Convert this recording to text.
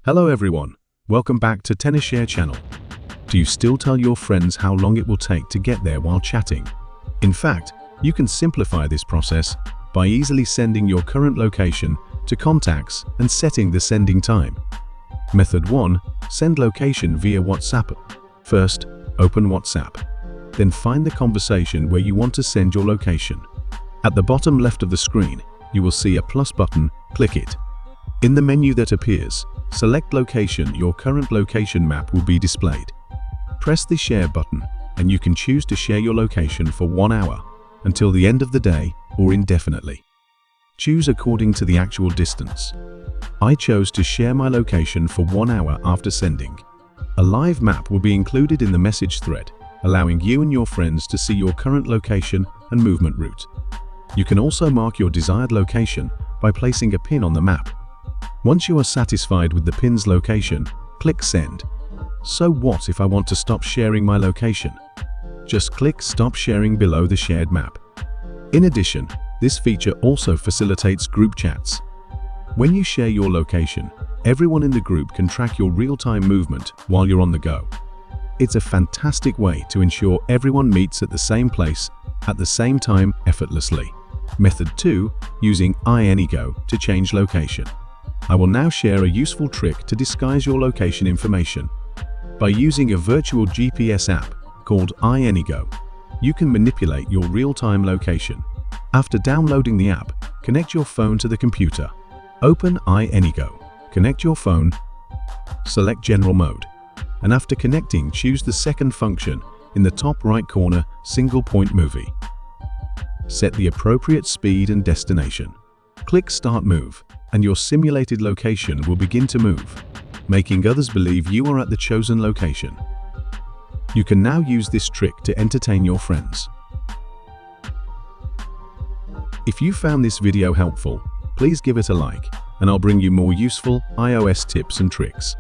Hello everyone, welcome back to tenorshare channel. Do you still tell your friends how long it will take to get there while chatting? In fact, you can simplify this process by easily sending your current location to contacts and setting the sending time. Method 1. Send location via WhatsApp. First, open WhatsApp. Then find the conversation where you want to send your location. At the bottom left of the screen, you will see a plus button. Click it. In the menu that appears, select location. Your current location map will be displayed. Press the share button and you can choose to share your location for 1 hour, until the end of the day, or indefinitely. Choose according to the actual distance. I chose to share my location for 1 hour after sending. A live map will be included in the message thread, allowing you and your friends to see your current location and movement route. You can also mark your desired location by placing a pin on the map. Once you are satisfied with the pin's location, click Send. So what if I want to stop sharing my location? Just click Stop Sharing below the shared map. In addition, this feature also facilitates group chats. When you share your location, everyone in the group can track your real-time movement while you're on the go. It's a fantastic way to ensure everyone meets at the same place at the same time effortlessly. Method 2. Using iAnyGo to change location. I will now share a useful trick to disguise your location information. By using a virtual GPS app called iAnyGo, you can manipulate your real-time location. After downloading the app, connect your phone to the computer. Open iAnyGo, connect your phone, select General Mode, and after connecting, choose the second function in the top right corner, Single Point Movie. Set the appropriate speed and destination. Click Start Move, and your simulated location will begin to move, making others believe you are at the chosen location. You can now use this trick to entertain your friends. If you found this video helpful, please give it a like, and I'll bring you more useful iOS tips and tricks.